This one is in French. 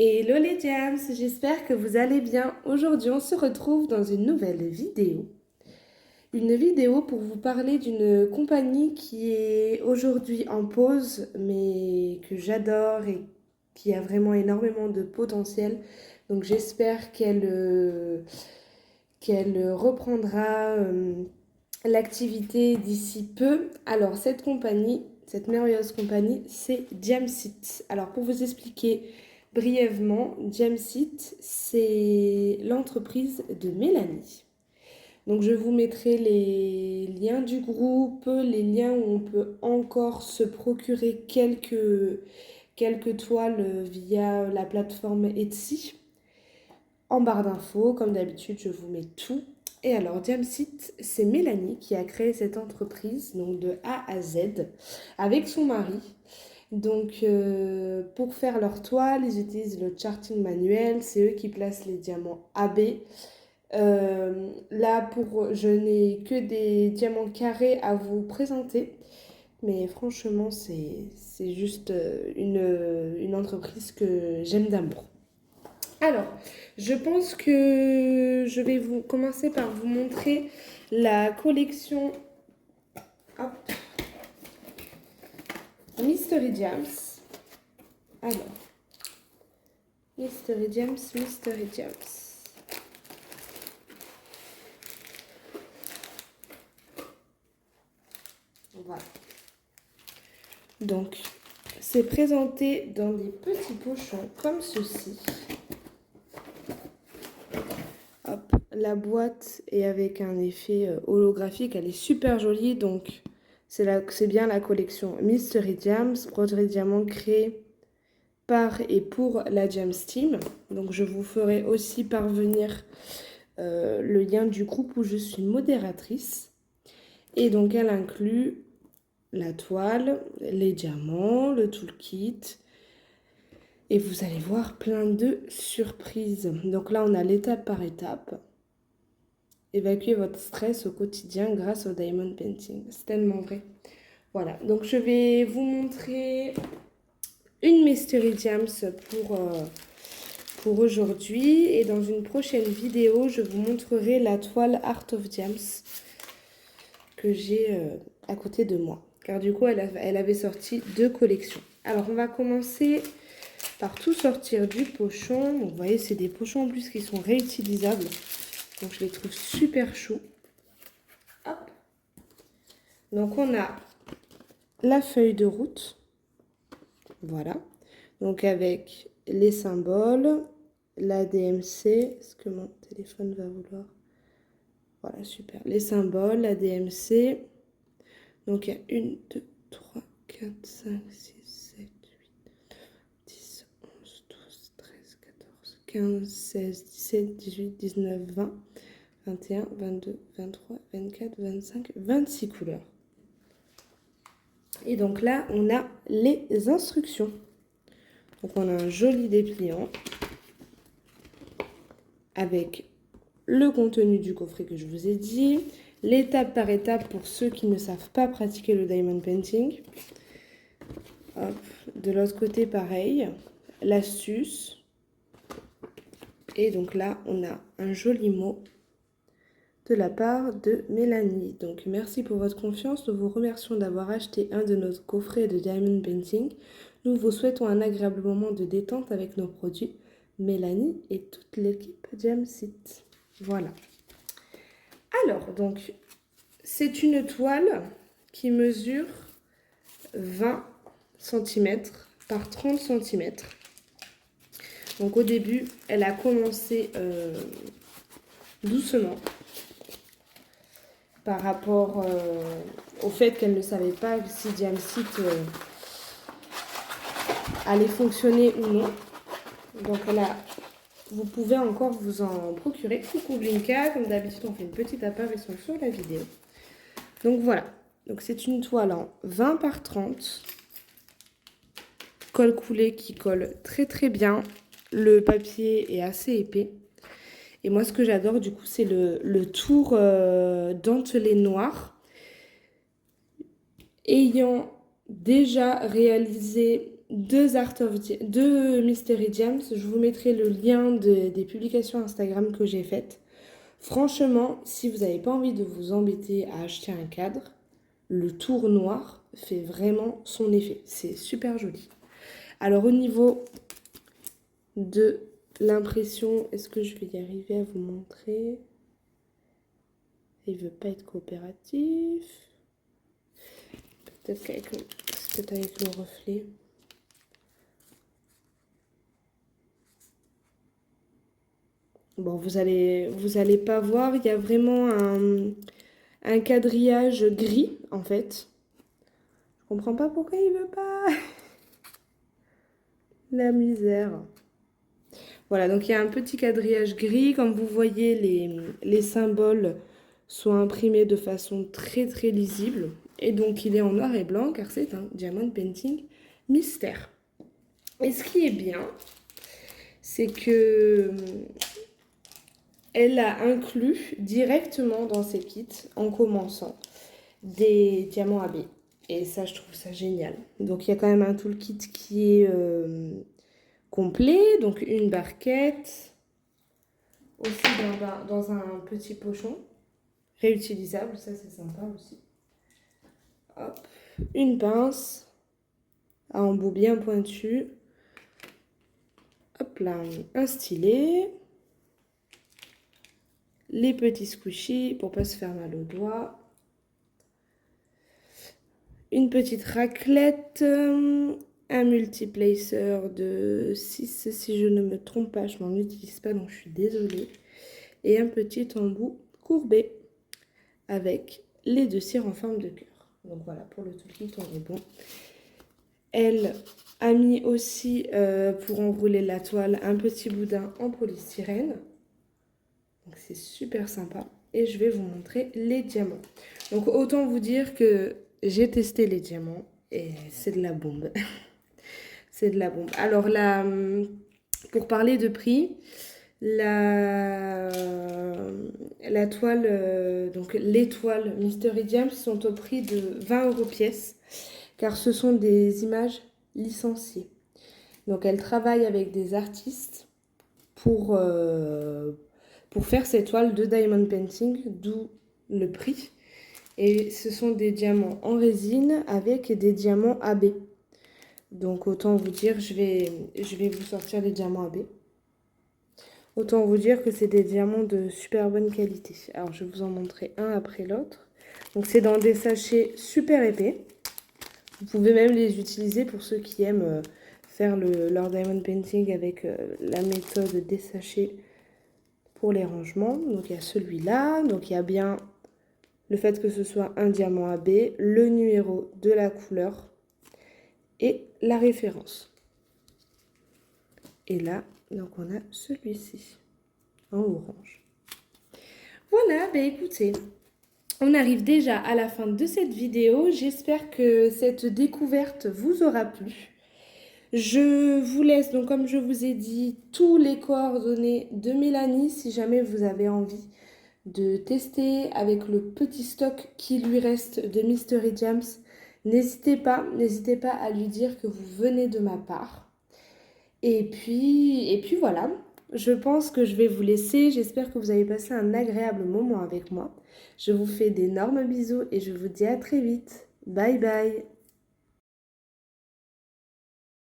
Hello les Jams, j'espère que vous allez bien. Aujourd'hui, on se retrouve dans une nouvelle vidéo. Une vidéo pour vous parler d'une compagnie qui est aujourd'hui en pause, mais que j'adore et qui a vraiment énormément de potentiel. Donc j'espère qu'elle reprendra l'activité d'ici peu. Alors cette compagnie, cette merveilleuse compagnie, c'est Jamsit. Alors pour vous expliquer brièvement, Jamsit, c'est l'entreprise de Mélanie. Donc je vous mettrai les liens du groupe, les liens où on peut encore se procurer quelques toiles via la plateforme Etsy. En barre d'infos, comme d'habitude, je vous mets tout. Et alors, Jamsit, c'est Mélanie qui a créé cette entreprise, donc de A à Z, avec son mari. Donc, pour faire leur toile, ils utilisent le charting manuel. C'est eux qui placent les diamants AB. Là, je n'ai que des diamants carrés à vous présenter. Mais franchement, c'est juste une entreprise que j'aime d'amour. Alors, je pense que je vais vous commencer par vous montrer la collection hop, Mystery Gems. Alors, Mystery Gems, Mystery Gems. Voilà. Donc, c'est présenté dans des petits pochons comme ceci. Hop, la boîte est avec un effet holographique, elle est super jolie, donc c'est bien la collection Mystery Gems, broderie diamant créée par et pour la Gems Team. Donc je vous ferai aussi parvenir le lien du groupe où je suis modératrice. Et donc elle inclut la toile, les diamants, le toolkit. Et vous allez voir plein de surprises. Donc là, on a l'étape par étape. Évacuer votre stress au quotidien grâce au diamond painting. C'est tellement vrai. Voilà, donc je vais vous montrer une Mystery Gems pour aujourd'hui. Et dans une prochaine vidéo, je vous montrerai la toile Art of Gems que j'ai à côté de moi. Car du coup, elle avait sorti 2 collections. Alors, on va commencer par tout sortir du pochon. Vous voyez, c'est des pochons en plus qui sont réutilisables. Donc, je les trouve super chauds. Hop. Donc, on a la feuille de route. Voilà. Donc, avec les symboles, la DMC. Est-ce que mon téléphone va vouloir? Voilà, super. Les symboles, la DMC. Donc, il y a 1, 2, 3, 4, 5, 6, 7, 8, 10, 11, 12, 13, 14, 15, 16, 17, 18, 19, 20, 21, 22, 23, 24, 25, 26 couleurs. Et donc là, on a les instructions. Donc on a un joli dépliant avec le contenu du coffret que je vous ai dit, l'étape par étape pour ceux qui ne savent pas pratiquer le diamond painting. Hop. De l'autre côté, pareil, l'astuce. Et donc là, on a un joli mot de la part de Mélanie. Donc merci pour votre confiance. Nous vous remercions d'avoir acheté un de nos coffrets de diamond painting. Nous vous souhaitons un agréable moment de détente avec nos produits. Mélanie et toute l'équipe Jamsit. Voilà. Alors, donc, c'est une toile qui mesure 20 cm par 30 cm. Donc, au début, elle a commencé doucement par rapport au fait qu'elle ne savait pas si Jamsit allait fonctionner ou non. Donc là, vous pouvez encore vous en procurer. Coucou Blinka, comme d'habitude on fait une petite apparition sur la vidéo. Donc voilà, donc c'est une toile en 20 par 30. Colle coulé qui colle très très bien. Le papier est assez épais. Et moi ce que j'adore du coup c'est le tour dentelé noir. Ayant déjà réalisé deux Mystery Gems. Je vous mettrai le lien des publications Instagram que j'ai faites. Franchement, si vous n'avez pas envie de vous embêter à acheter un cadre, le tour noir fait vraiment son effet. C'est super joli. Alors au niveau de l'impression, est-ce que je vais y arriver à vous montrer? Il veut pas être coopératif. Peut-être avec le reflet. Bon, vous allez pas voir, il y a vraiment un quadrillage gris en fait. Je comprends pas pourquoi il veut pas. La misère. Voilà, donc il y a un petit quadrillage gris. Comme vous voyez, les symboles sont imprimés de façon très très lisible. Et donc il est en noir et blanc car c'est un diamond painting mystère. Et ce qui est bien, c'est que elle a inclus directement dans ses kits, en commençant, des diamants AB. Et ça, je trouve ça génial. Donc il y a quand même un toolkit qui est complet. Donc une barquette, aussi dans un petit pochon, réutilisable, ça c'est sympa aussi. Hop. Une pince à embout bien pointu. Hop là, un stylet. Les petits squishies pour pas se faire mal aux doigts. Une petite raclette. Un multiplacer de 6 si je ne me trompe pas. Je n'en utilise pas donc je suis désolée. Et un petit embout courbé avec les deux cires en forme de cœur. Donc voilà, pour le toolkit, on est bon. Elle a mis aussi, pour enrouler la toile, un petit boudin en polystyrène. Donc c'est super sympa. Et je vais vous montrer les diamants. Donc autant vous dire que j'ai testé les diamants et c'est de la bombe. C'est de la bombe. Alors là, pour parler de prix, la toile, donc les toiles Mystery Gems sont au prix de 20 € pièce, car ce sont des images licenciées. Donc elle travaille avec des artistes pour faire ces toiles de diamond painting, d'où le prix. Et ce sont des diamants en résine avec des diamants AB. Donc autant vous dire, je vais vous sortir les diamants AB. Autant vous dire que c'est des diamants de super bonne qualité. Alors je vais vous en montrer un après l'autre. Donc c'est dans des sachets super épais. Vous pouvez même les utiliser pour ceux qui aiment faire leur diamond painting avec la méthode des sachets pour les rangements. Donc il y a celui-là. Donc il y a bien le fait que ce soit un diamant AB, le numéro de la couleur et la référence. Et là, donc on a celui-ci en orange. Voilà, bah écoutez, on arrive déjà à la fin de cette vidéo. J'espère que cette découverte vous aura plu. Je vous laisse, donc comme je vous ai dit, tous les coordonnées de Mélanie si jamais vous avez envie de tester avec le petit stock qui lui reste de Mystery Gems. N'hésitez pas à lui dire que vous venez de ma part. Et puis voilà, je pense que je vais vous laisser. J'espère que vous avez passé un agréable moment avec moi. Je vous fais d'énormes bisous et je vous dis à très vite. Bye bye.